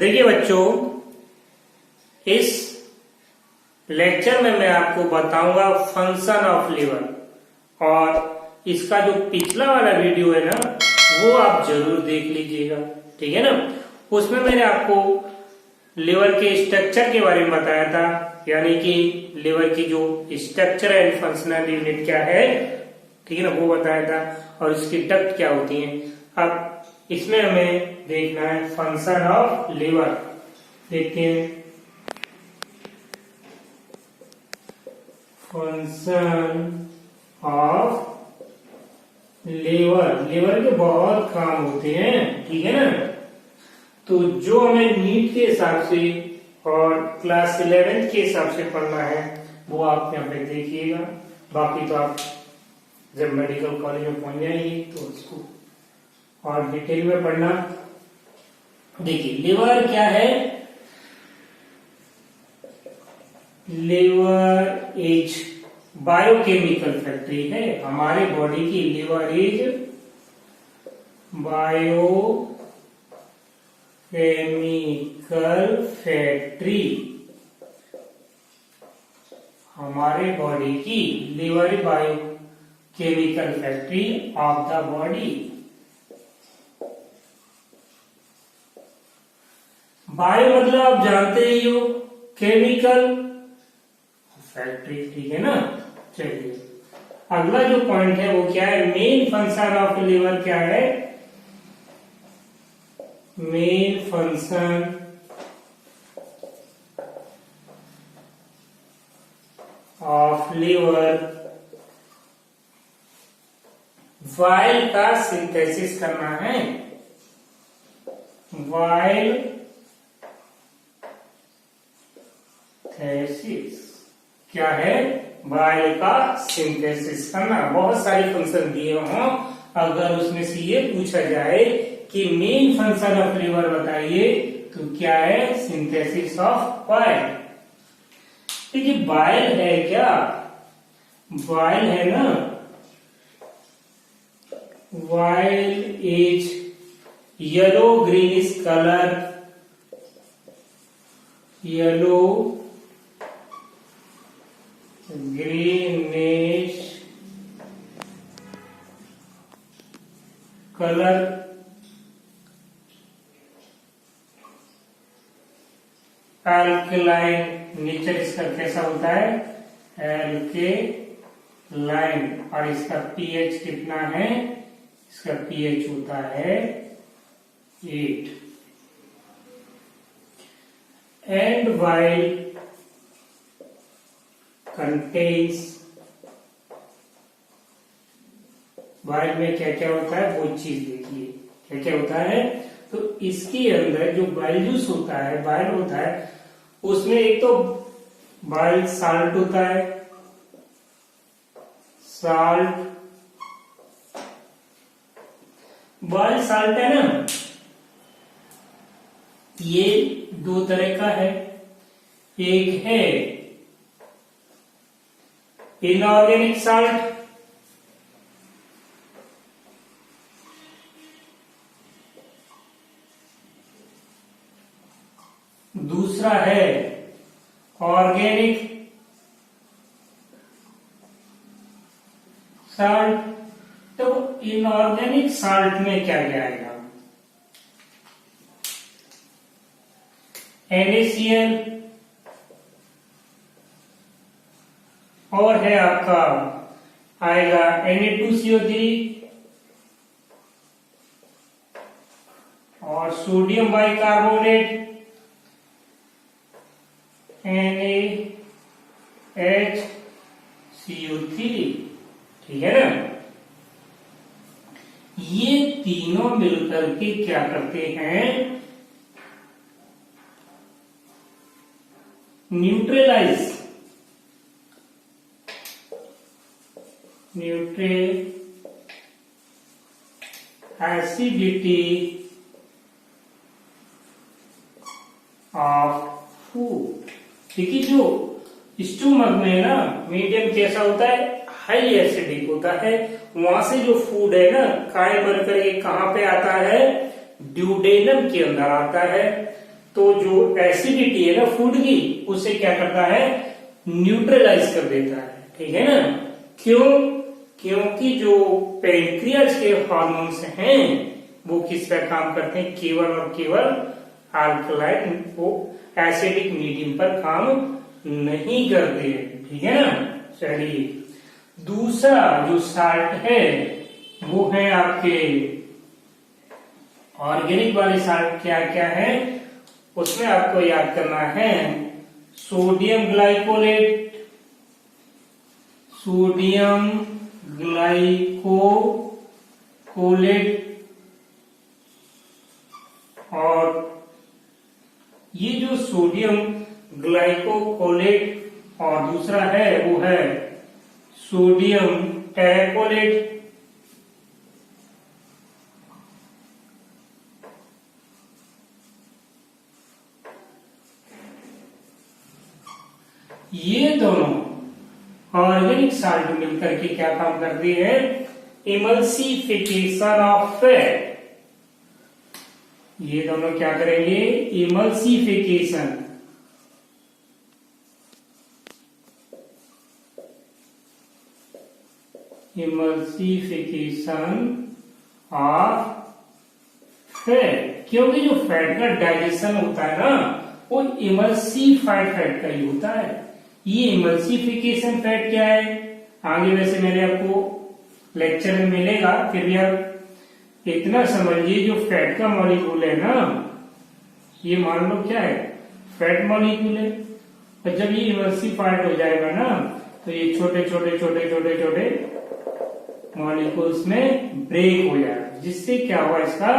देखिए बच्चों, इस लेक्चर में मैं आपको बताऊंगा फंक्शन ऑफ लिवर। और इसका जो पिछला वाला वीडियो है ना, वो आप जरूर देख लीजिएगा, ठीक है ना। उसमें मैंने आपको लिवर के स्ट्रक्चर के बारे में बताया था, यानी कि लिवर की जो स्ट्रक्चर एंड फंक्शनल यूनिट क्या है, ठीक है ना, वो बताया था। और इसकी डक्ट क्या होती है। अब इसमें हमें देखना है फंक्शन ऑफ लिवर। देखते हैं फंक्शन ऑफ लिवर। लिवर के बहुत काम होते हैं, ठीक है ना। तो जो हमें नीट के हिसाब से और क्लास 11 के हिसाब से पढ़ना है वो आप यहाँ पे देखिएगा। बाकी तो आप जब मेडिकल कॉलेज में पहुंच जाएंगे तो उसको और डिटेल में पढ़ना। देखिए लिवर क्या है। लिवर इज बायोकेमिकल फैक्ट्री है हमारे बॉडी की। लिवर इज बायोकेमिकल फैक्ट्री हमारे बॉडी की। Liver biochemical factory of the body. Bio मतलब आप जानते ही हो, केमिकल फैक्ट्री, ठीक है ना। चलिए अगला जो पॉइंट है वो क्या है। मेन फंक्शन ऑफ लिवर क्या है। Main function of liver while का सिंथेसिस करना है। वाइल क्या है। बाइल का सिंथेसिस करना। बहुत सारे फंक्शन दिए हों, अगर उसमें से ये पूछा जाए कि मेन फंक्शन ऑफ लिवर बताइए तो क्या है, सिंथेसिस ऑफ बाइल। देखिए बाइल है क्या, बाइल है ना। Bile is yellow greenish colour, yellow greenish colour alkaline nature इसका कैसा होता है, एल्कलाइन। और इसका पीएच कितना है, इसका पीएच होता है 8। एंड वाइल कंटेन्स, वाइल में क्या क्या होता है वो चीज देखिए क्या क्या होता है। तो इसके अंदर जो बाइल जूस होता है, बाइल होता है, उसमें एक तो बाइल साल्ट होता है, साल्ट, बाइल साल्ट है ना, ये दो तरह का है। एक है इनऑर्गेनिक साल्ट, दूसरा है ऑर्गेनिक साल्ट। तो इनऑर्गेनिक साल्ट में क्या क्या आएगा, NaCl, और है आपका आएगा Na2CO3 और सोडियम बाइकार्बोनेट NaHCO3, ठीक है ना। ये तीनों मिलकर के क्या करते हैं, न्यूट्रलाइज, एसिडिटी ऑफ फूड। देखिए जो स्टोमक में ना मीडियम कैसा होता है, हाई एसिडिक होता है। वहां से जो फूड है ना काय बनकर ये कहां पे आता है, ड्यूडेनम के अंदर आता है। तो जो एसिडिटी है ना फूड की, उसे क्या करता है, न्यूट्रलाइज कर देता है, ठीक है ना। क्यों? क्योंकि जो पैंक्रियाज के हार्मोन्स हैं वो किस पर काम करते हैं, केवल और केवल अल्कलाइन को एसिडिक मीडियम पर काम नहीं करते, ठीक है ना। चलिए, दूसरा जो साल्ट है वो है आपके ऑर्गेनिक वाले साल्ट। क्या क्या है उसमें आपको याद करना है, सोडियम ग्लाइकोलेट, सोडियम ग्लाइकोलेट, और ये जो सोडियम ग्लाइकोलेट और दूसरा है वो है सोडियम टैकोलेट। ये दोनों ऑर्गेनिक साल्ट मिलकर के क्या काम करती है, इमल्सिफिकेशन ऑफ फैट। ये दोनों क्या करेंगे, इमल्सिफिकेशन, इमल्सिफिकेशन ऑफ फैट। क्योंकि जो फैट का डाइजेशन होता है ना वो इमल्सिफाइड फैट का ही होता है। ये इमल्सिफिकेशन फैट क्या है, आगे वैसे मैंने आपको लेक्चर में मिलेगा, फिर भी आप इतना समझिए, जो फैट का मॉलिक्यूल है ना, ये मान लो क्या है, फैट मॉलिक्यूल है, और जब ये इमल्सिफाइड हो जाएगा ना तो ये छोटे छोटे छोटे छोटे छोटे मॉलिक्यूल्स में ब्रेक हो जाएगा, जिससे क्या हुआ, इसका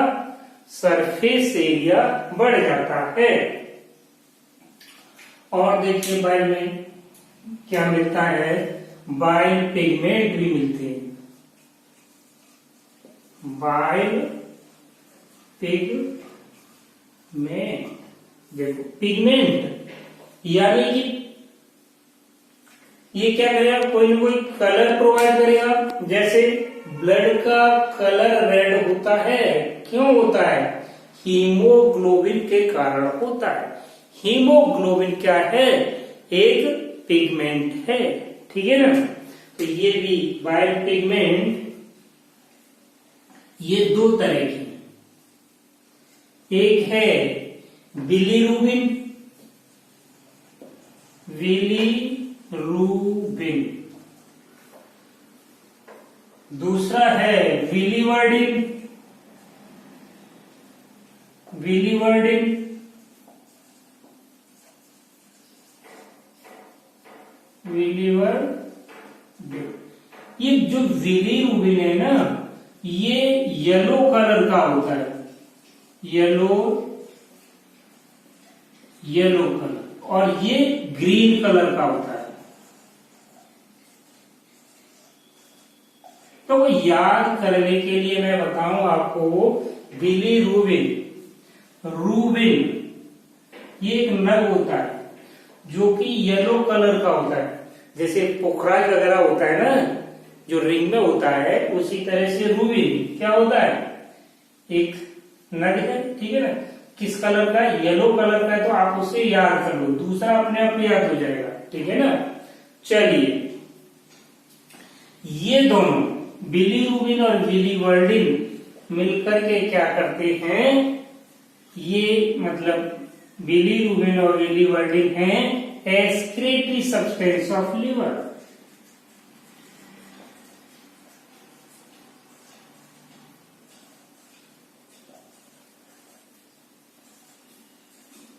सरफेस एरिया बढ़ जाता है। और देखिए बाइल में क्या मिलता है, बाइल पिगमेंट भी मिलते हैं, बाइल पिगमेंट। देखो पिगमेंट यानी कि ये क्या करेगा, कोई ना कोई कलर प्रोवाइड करेगा। जैसे ब्लड का कलर रेड होता है, क्यों होता है, हीमोग्लोबिन के कारण होता है। हीमोग्लोबिन क्या है, एक पिगमेंट है, ठीक है ना। तो ये भी बाइल पिगमेंट, ये दो तरह की, एक है बिलीरुबिन, बिलीरुबिन, दूसरा है बिलीवर्डिन, बिलीवर्डिन, बिलीवर्डिन। ये जो बिलीरुबिन है ना, ये येलो कलर का होता है, येलो कलर, और ये ग्रीन कलर का होता है। तो वो याद करने के लिए मैं बताऊं आपको, बिलीरुबिन, रूबिन, ये एक नग होता है जो कि येलो कलर का होता है। जैसे पोखराज वगैरह होता है ना, जो रिंग में होता है, उसी तरह से रूबिन क्या होता है, एक नग है, ठीक है ना। किस कलर का, येलो कलर का है, तो आप उसे याद कर लो, दूसरा अपने आप याद हो जाएगा, ठीक है ना। चलिए, ये दोनों बिलीरुबिन और बिलीवर्डिन मिलकर के क्या करते हैं, ये मतलब बिलीरुबिन और बिलीवर्डिन है excretory substance of liver.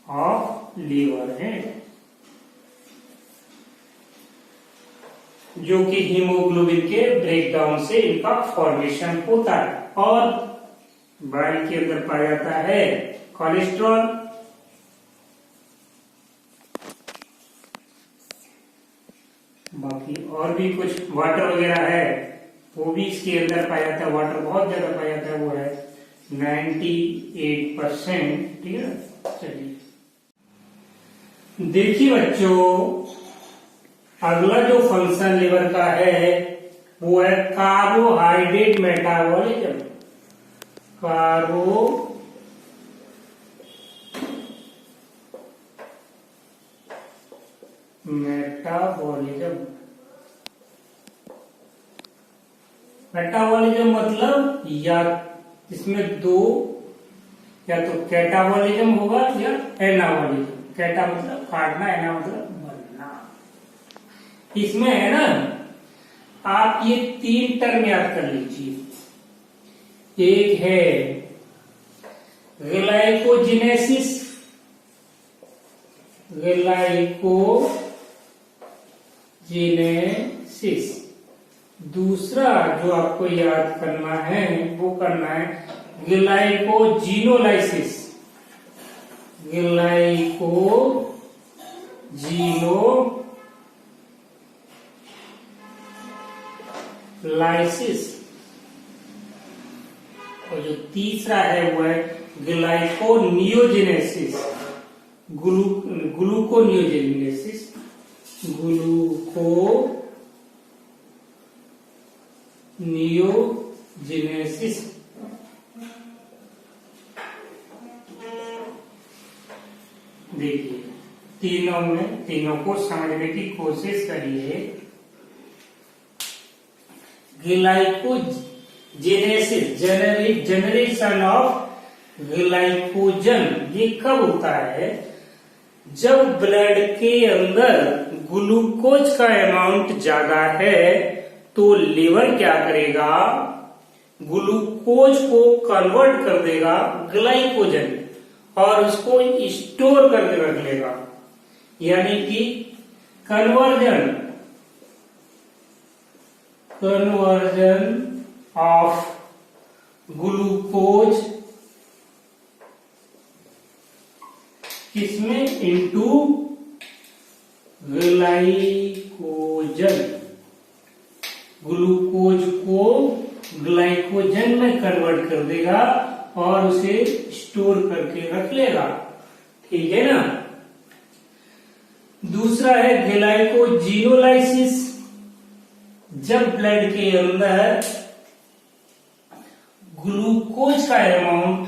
Of liver है, जो कि हीमोग्लोबिन के ब्रेकडाउन से इनका फॉर्मेशन होता है। और बाइल के अंदर पाया जाता है कोलेस्ट्रॉल, बाकी और भी कुछ वाटर वगैरह है वो भी इसके अंदर पाया जाता है। वाटर बहुत ज्यादा पाया जाता है, वो है 98%, ठीक है ना। चलिए देखिए बच्चों, अगला जो फंक्शन लिवर का है वो है carbohydrate metabolism. Carbohydrate metabolism. Metabolism मतलब या इसमें दो, या तो कैटाबॉलिज्म होगा या एनाबॉलिज्म। कैटा मतलब काटना, एना मतलब बनना। इसमें है ना, आप ये तीन टर्म याद कर लीजिए। एक है ग्लाइकोजेनेसिस, ग्लाइकोजेनेसिस। दूसरा जो आपको याद करना है वो करना है ग्लाइकोजीनोलाइसिस। ग्लाइकोजीनोलाइसिस। और जो तीसरा है वो है ग्लाइकोनियोजेनेसिस। Gluconeogenesis, gluconeogenesis. देखिए तीनों को समझने की कोशिश करिए। ग्लाइकोजेनेसिस, जनरेशन ऑफ ग्लाइकोजन, ये कब होता है? जब ब्लड के अंदर ग्लूकोज का अमाउंट ज्यादा है तो लिवर क्या करेगा? ग्लूकोज को कन्वर्ट कर देगा ग्लाइकोजन और उसको स्टोर करके रख लेगा, यानी कि कन्वर्जन ऑफ ग्लूकोज किसमें? Into glycogen. ग्लूकोज को ग्लाइकोजन में कन्वर्ट कर देगा और उसे स्टोर करके रख लेगा। ठीक है ना? दूसरा है ग्लाइकोजीनोलाइसिस। जब ब्लड के अंदर ग्लूकोज का अमाउंट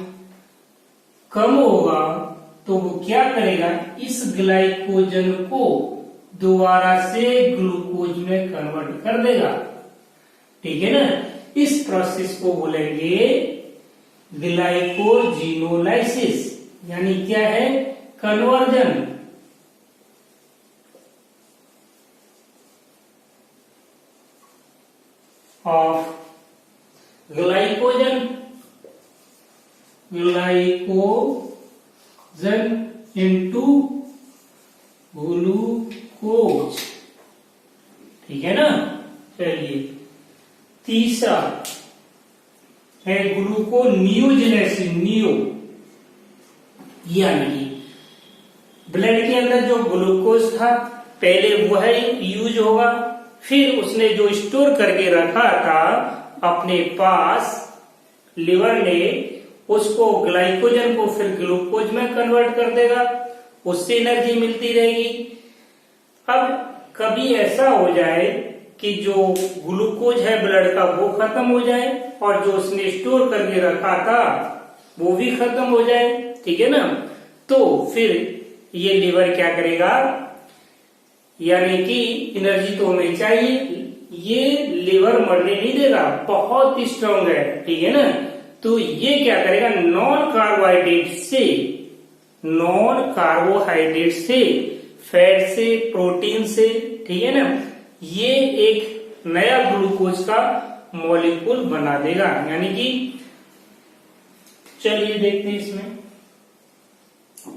कम होगा तो वो क्या करेगा? इस ग्लाइकोजन को दोबारा से ग्लूकोज में कन्वर्ट कर देगा। ठीक है ना? इस प्रोसेस को बोलेंगे ग्लाइकोजीनोलाइसिस, यानी क्या है? Conversion of glycogen into glucose. ठीक है ना? चलिए, तीसरा है ग्लूकोनियोजेनेसिस। यानी ब्लड के अंदर जो ग्लूकोज था पहले वह यूज होगा, फिर उसने जो स्टोर करके रखा था अपने पास, लिवर ने उसको ग्लाइकोजन को फिर ग्लूकोज में कन्वर्ट कर देगा, उससे एनर्जी मिलती रहेगी। अब कभी ऐसा हो जाए कि जो ग्लूकोज है ब्लड का वो खत्म हो जाए और जो उसने स्टोर करके रखा था वो भी खत्म हो जाए। ठीक है ना? तो फिर ये लिवर क्या करेगा? यानी कि एनर्जी तो हमें चाहिए, ये लिवर मरने नहीं देगा, बहुत स्ट्रांग है। ठीक है ना? तो ये क्या करेगा? नॉन कार्बोहाइड्रेट से, फैट से, प्रोटीन से, ठीक है ना, ये एक नया ग्लूकोज का मॉलिक्यूल बना देगा। यानी कि चलिए देखते हैं इसमें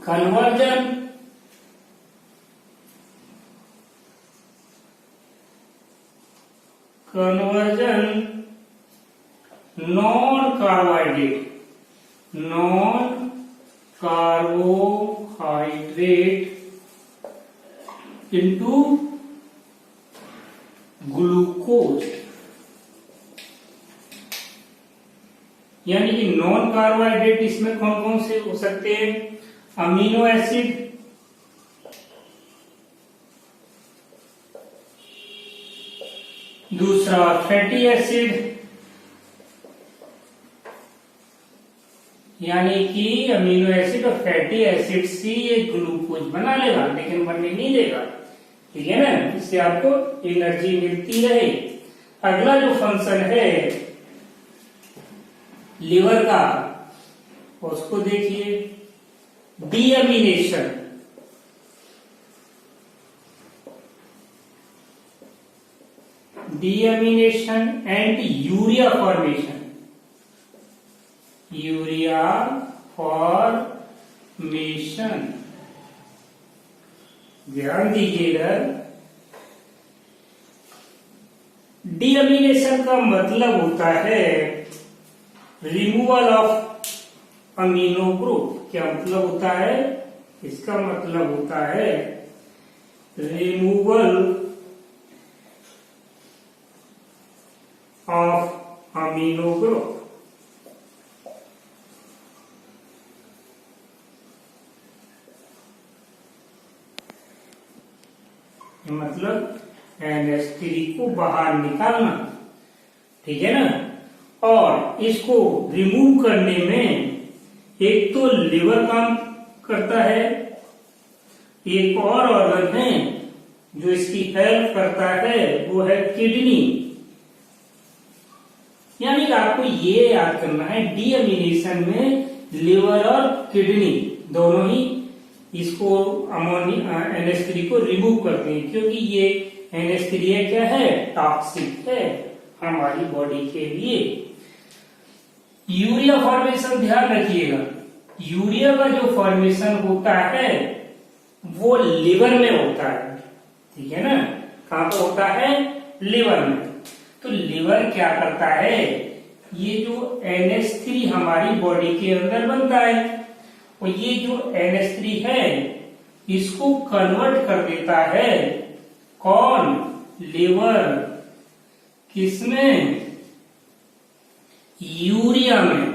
conversion non carbohydrate into glucose. यानी कि नॉन कार्बोहाइड्रेट इसमें कौन कौन से हो सकते हैं? अमीनो एसिड, दूसरा फैटी एसिड, यानी कि अमीनो एसिड और फैटी एसिड से ये ग्लूकोज बना लेगा लेकिन बनने नहीं देगा। ठीक है ना, इससे आपको एनर्जी मिलती रहे। अगला जो फंक्शन है लिवर का, उसको देखिए, deamination. Deamination and urea formation. Urea formation, ध्यान दीजिएगा। डीअमीनेशन का मतलब होता है रिमूवल ऑफ अमीनो ग्रुप। क्या मतलब होता है? इसका मतलब होता है रिमूवल ऑफ अमीनो ग्रुप। मतलब NH3 को बाहर निकालना, ठीक है ना। और इसको रिमूव करने में एक तो लिवर काम करता है, एक और ऑर्गन है जो इसकी हेल्प करता है, वो है किडनी। यानी कि आपको ये याद करना है, डीअमीनेशन में लिवर और किडनी दोनों ही इसको NH3 को रिमूव करते हैं, क्योंकि ये NH3 क्या है? टॉक्सिक है हमारी बॉडी के लिए। यूरिया फॉर्मेशन ध्यान रखिएगा, यूरिया का जो फॉर्मेशन होता है वो लिवर में होता है, ठीक है ना। कहां पर होता है? लिवर में। तो लिवर क्या करता है, ये जो NH3 हमारी बॉडी के अंदर बनता है, और ये जो NH3 है इसको कन्वर्ट कर देता है कौन? लिवर। किसमें? यूरिया में।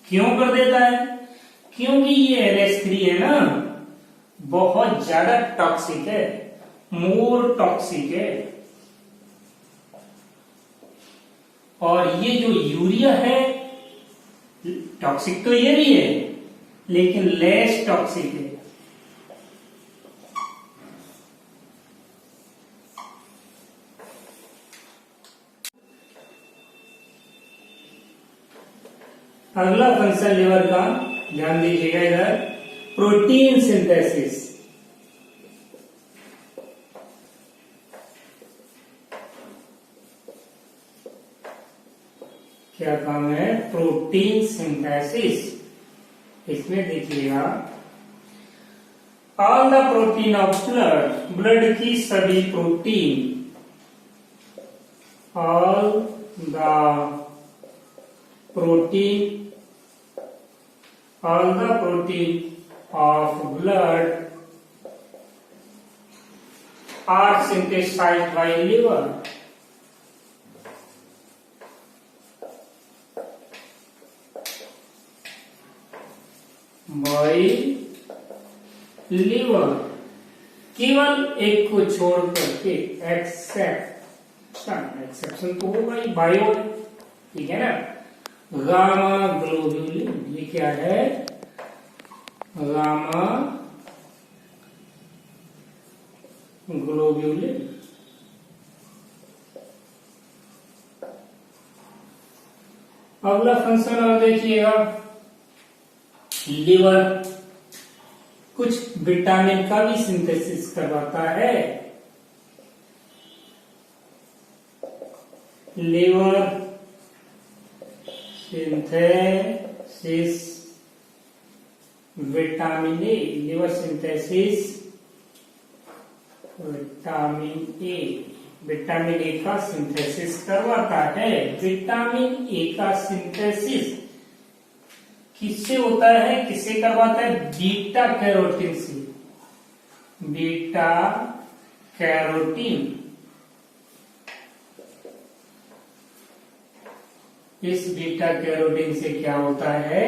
क्यों कर देता है? क्योंकि ये NH3 है ना, बहुत ज्यादा टॉक्सिक है, मोर टॉक्सिक है। और ये जो यूरिया है, टॉक्सिक तो ये भी है लेकिन लेस टॉक्सिक है। अगला फंक्शन लिवर का ध्यान दीजिएगा इधर, प्रोटीन सिंथेसिस। क्या काम है? Protein synthesis. इसमें देखिएगा, all the protein of blood, blood की सभी protein, all the protein, all the protein of blood are synthesized by liver. By liver, केवल एक को छोड़ करके, एक्सेप्शन तो होगा ही, बायो, ठीक है ना। गामा ग्लोब्यूलिन, ये क्या है? Gamma globulin. अगला फंक्शन और देखिएगा, लिवर कुछ विटामिन का भी सिंथेसिस करवाता है। Liver synthesis vitamin A, liver synthesis vitamin A, vitamin A का सिंथेसिस करवाता है। विटामिन ए का सिंथेसिस किससे होता है? किससे करवाता है? बीटा कैरोटीन से। बीटा कैरोटीन, इस बीटा कैरोटीन से क्या होता है?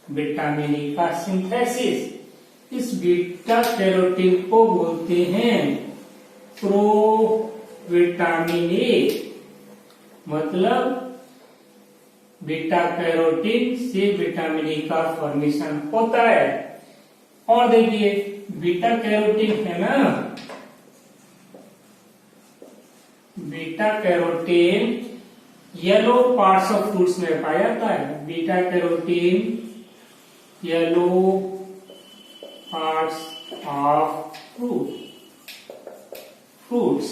विटामिन ए का सिंथेसिस। इस बीटा कैरोटीन को बोलते हैं प्रो विटामिन ए। मतलब बीटा कैरोटीन से विटामिन ए का फॉर्मेशन होता है। और देखिए बीटा कैरोटीन है ना, beta carotene yellow parts of fruits में पाया जाता है। Beta carotene yellow parts of fruits,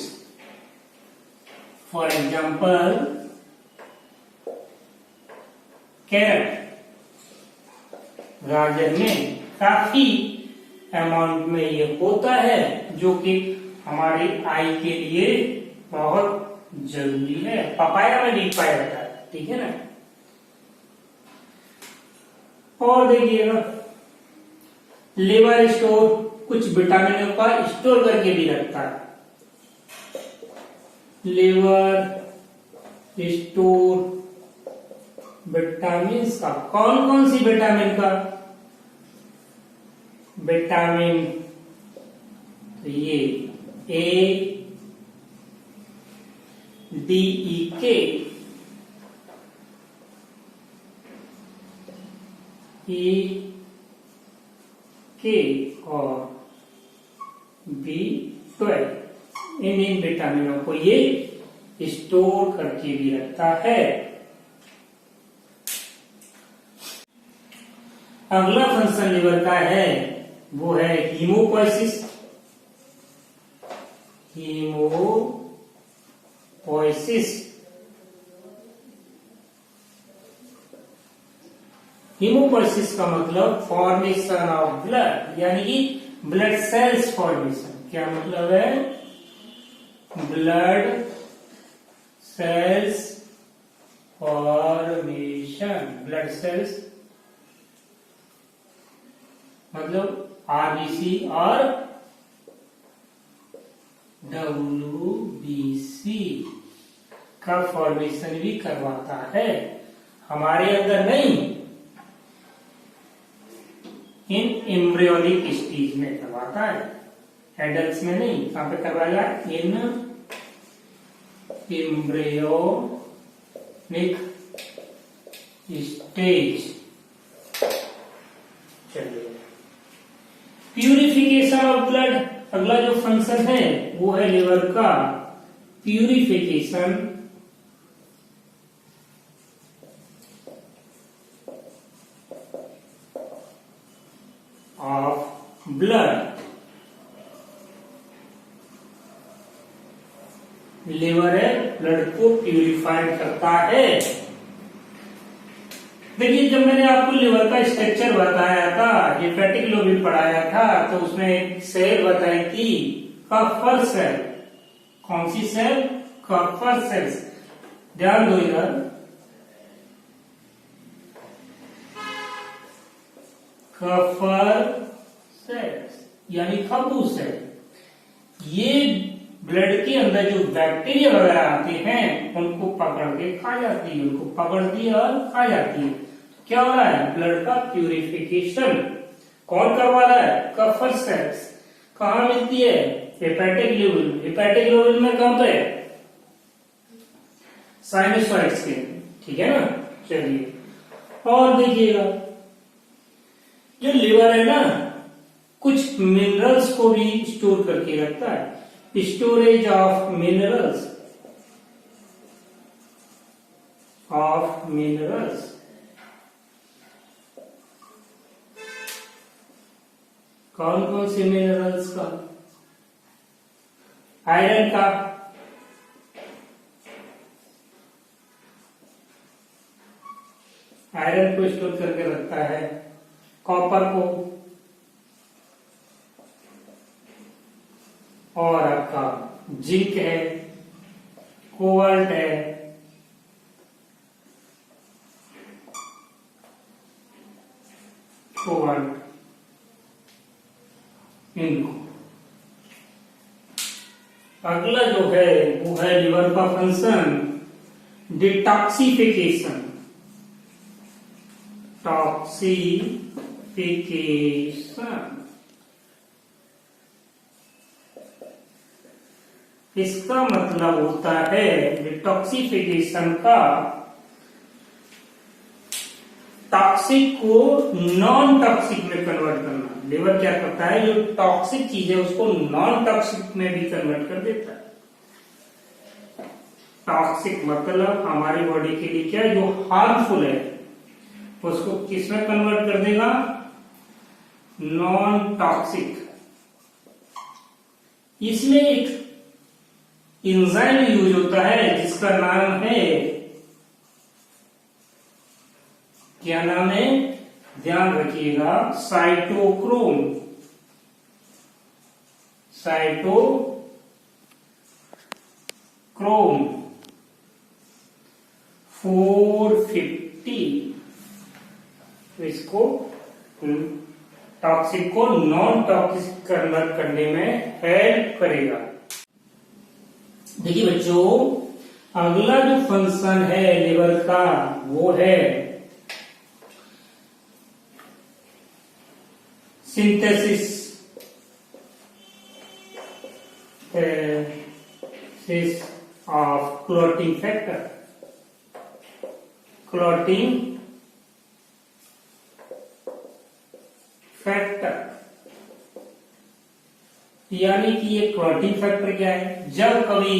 for example carrot, गाजर में काफी अमाउंट में ये होता है, जो कि हमारी आई के लिए बहुत जरूरी है। पपाया में भी पाया जाता है, ठीक है ना। और देखिएगा लिवर स्टोर कुछ विटामिनों का स्टोर करके भी रखता है। लिवर स्टोर विटामिन का, कौन कौन सी विटामिन का, विटामिन तो ये ए डी ई के, ई के और B12, इन विटामिनों को ये स्टोर करके भी रखता है। अगला फंक्शन लिवर का है वो है हीमोपोएसिस। हीमोपोएसिस का मतलब फॉर्मेशन ऑफ ब्लड, यानी कि ब्लड सेल्स फॉर्मेशन। क्या मतलब है? Blood cells formation. Blood cells मतलब आरबीसी और डब्ल्यूबीसी का फॉर्मेशन भी करवाता है। हमारे अंदर नहीं, इन एम्ब्रियोनिक स्टेज में करवाता है, एडल्ट्स में नहीं। कहां पे करवाएगा? इन एम्ब्रियोनिक स्टेज। चलिए, प्यूरिफिकेशन ऑफ ब्लड, अगला जो फंक्शन है वो है लिवर का प्यूरिफिकेशन ऑफ ब्लड। लिवर है ब्लड को प्यूरिफाइड करता है। देखिए, जब मैंने आपको लिवर का स्ट्रक्चर बताया था, हेपेटिक लोबी पढ़ाया था, तो उसमें एक सेल बताई थी कफर सेल। कौन सी सेल? Kupffer cells. ध्यान दो इधर, कफर सेल्स यानी खबूस सेल। ये ब्लड के अंदर जो बैक्टीरिया वगैरह आते हैं उनको पकड़ के खा जाती है, उनको पकड़ती है और खा जाती है। क्या हो रहा है? ब्लड का प्यूरिफिकेशन कौन करवा रहा है? Kupffer cells. कहां मिलती है? Hepatic lobule. हेपेटिक लोबुल में कहां पे? साइनोसॉइड्स के, ठीक है ना। चलिए, और देखिएगा, जो लिवर है ना, कुछ मिनरल्स को भी स्टोर करके रखता है। स्टोरेज ऑफ मिनरल्स, कौन कौन से मिनरल्स का? आयरन का, आयरन को स्टोर करके रखता है। कॉपर को, और आपका जिंक है, कोबाल्ट है, कोबाल्ट, इनको। अगला जो है वो है लिवर का फंक्शन डिटॉक्सिफिकेशन। इसका मतलब होता है डिटॉक्सिफिकेशन का टॉक्सिक को नॉन टॉक्सिक में कन्वर्ट करना। लिवर क्या करता है, जो टॉक्सिक चीज है उसको नॉन टॉक्सिक में भी कन्वर्ट कर देता है। टॉक्सिक मतलब हमारी बॉडी के लिए क्या है, जो हार्मफुल है उसको किस में कन्वर्ट कर देगा, नॉन टॉक्सिक। इसमें एक एंजाइम यूज होता है जिसका नाम है, क्या नाम है, ध्यान रखिएगा, साइटोक्रोम। साइटोक्रोम 450। तो इसको टॉक्सिक को नॉन टॉक्सिक कन्वर्ट करने में हेल्प करेगा। देखिए बच्चों, अगला जो फंक्शन है लिवर का वो है synthesis of clotting factor. Clotting factor यानी कि ये क्लॉटिंग फैक्टर क्या है, जब कभी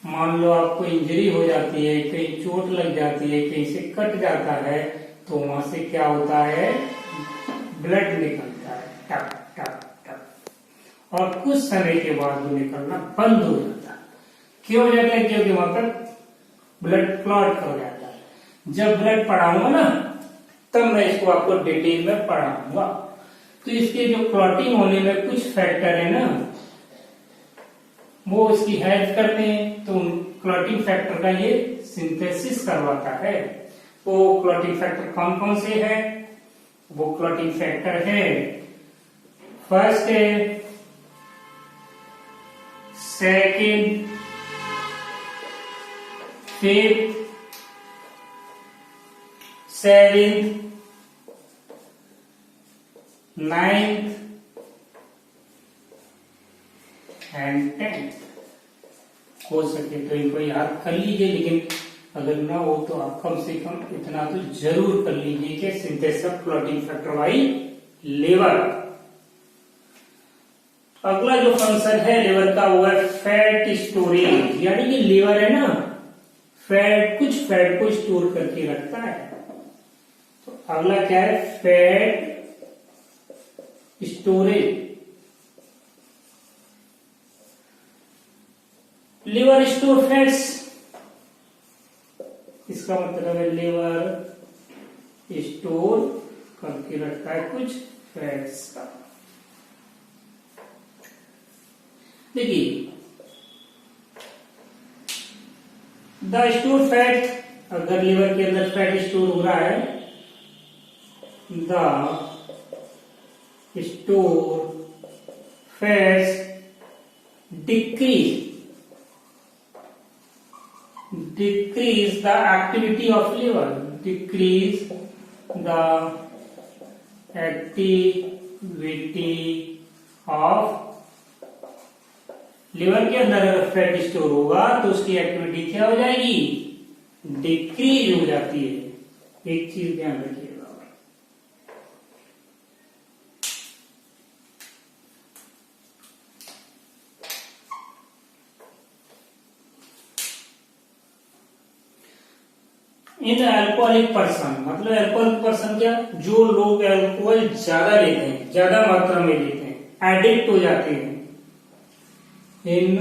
मान लो आपको इंजरी हो जाती है, कहीं चोट लग जाती है, कहीं से कट जाता है, तो वहां से क्या होता है, ब्लड निकलता है टप टप टप, और कुछ समय के बाद वो निकलना बंद हो जाता है। क्यों हो जाता है, क्योंकि वहां पर ब्लड क्लॉट हो जाता है। जब ब्लड पढ़ाऊंगा ना तब मैं इसको आपको डिटेल में पढ़ाऊंगा। तो इसके जो क्लॉटिंग होने में कुछ फैक्टर है ना, वो इसकी हेल्प करते हैं। तो क्लॉटिंग फैक्टर का ये सिंथेसिस करवाता है। वो क्लॉटिंग फैक्टर कौन कौन से है, वो क्लॉटिंग फैक्टर है, फर्स्ट है, second, fifth, seventh, ninth and 10th। हो सके तो इनको याद कर लीजिए, लेकिन अगर ना हो तो आप कम से कम इतना तो जरूर कर लीजिए कि synthesis of clotting factor by liver. अगला जो फंक्शन है लिवर का वो है फैट स्टोरेज, यानी कि लिवर है ना, कुछ फैट को स्टोर करके रखता है। तो अगला क्या है, fat storage. Liver store fats, इसका मतलब है लिवर स्टोर करके रखता है कुछ फैट्स का। देखिए, द स्टोर फैट, अगर लिवर के अंदर फैट स्टोर हो रहा है, the store fats decrease the activity of liver, decrease the activity of liver के अंदर अगर फैट स्टोर होगा तो उसकी एक्टिविटी क्या हो जाएगी, डिक्रीज हो जाती है। एक चीज ध्यान रखिएगा, इन अल्कोहलिक पर्सन, मतलब अल्कोहलिक पर्सन क्या, जो लोग अल्कोहल ज्यादा लेते हैं, ज्यादा मात्रा में लेते हैं, एडिक्ट हो जाते हैं। इन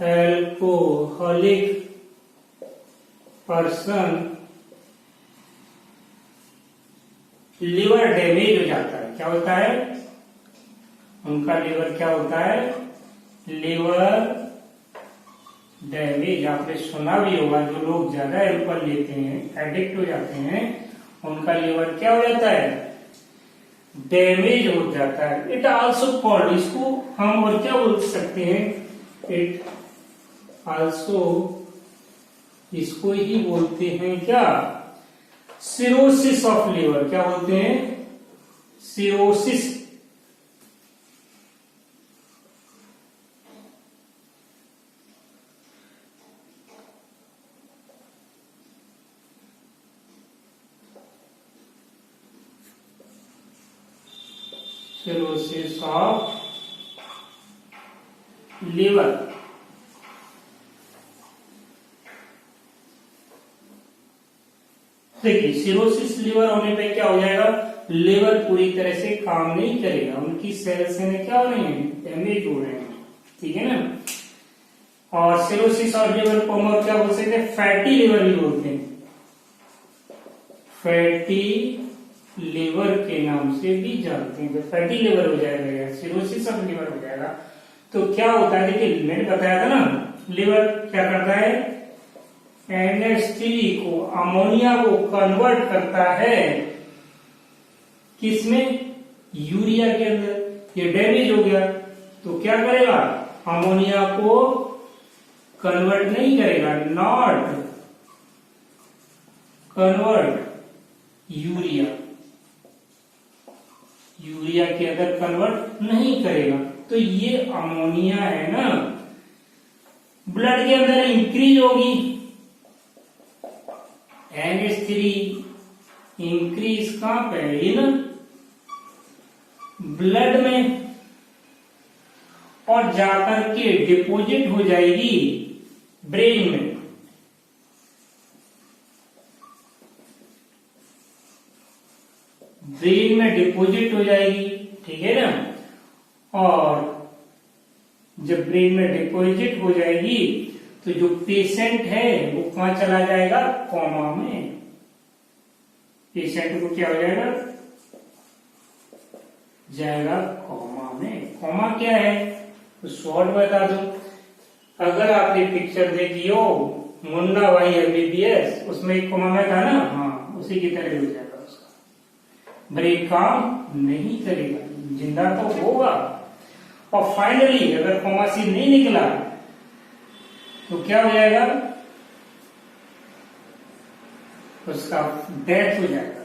अल्कोहलिक पर्सन लिवर डैमेज हो जाता है। क्या होता है, उनका लिवर क्या होता है, लिवर डैमेज। आपने सुना भी होगा, जो लोग ज्यादा अल्कोहल लेते हैं, एडिक्ट हो जाते हैं, उनका लिवर क्या हो जाता है, डैमेज हो जाता है। इट आल्सो कॉल्ड, इसको हम और क्या बोल सकते हैं, इट आल्सो, इसको ही बोलते हैं क्या, सिरोसिस ऑफ लिवर। क्या बोलते हैं, सिरोसिस। Cirrhosis of liver. देखिए सिरोसिस लीवर होने पे क्या हो जाएगा, लीवर पूरी तरह से काम नहीं करेगा, उनकी सेल्स में क्या हो रहे हैं, डैमेज हो रहे हैं, ठीक है ना। और सिरोसिस ऑफ लीवर को हम क्या बोल सकते हैं, फैटी लीवर भी बोलते हैं, फैटी लीवर के नाम से भी जानते हैं। तो फैटी लीवर हो जाएगा या सिरोसिस ऑफ लीवर हो जाएगा। तो क्या होता है, देखिए मैंने बताया था ना, लीवर क्या करता है, NH3 को, अमोनिया को कन्वर्ट करता है किसमें, यूरिया के अंदर। ये डैमेज हो गया तो क्या करेगा, अमोनिया को कन्वर्ट नहीं करेगा, नॉट कन्वर्ट यूरिया, यूरिया के अंदर कन्वर्ट नहीं करेगा। तो ये अमोनिया है ना, ब्लड के अंदर इंक्रीज होगी, NH3 इंक्रीज कहां पे, इन ब्लड में, और जाकर के डिपॉजिट हो जाएगी ब्रेन में। ब्रेन में डिपॉजिट हो जाएगी, ठीक है ना। और जब ब्रेन में डिपॉजिट हो जाएगी तो जो पेशेंट है वो कहां चला जाएगा, कोमा में। पेशेंट को क्या हो जाएगा, जाएगा कोमा में। कोमा क्या है तो शॉर्ट बता दो, अगर आपने पिक्चर देखी हो मुन्ना भाई MBBS, उसमें एक कोमा में था ना, हाँ उसी की तरह हो जाएगा उसका, ब्रेन काम नहीं करेगा, जिंदा तो होगा। और फाइनली अगर कोमा से नहीं निकला तो क्या हो जाएगा, उसका डेथ हो जाएगा।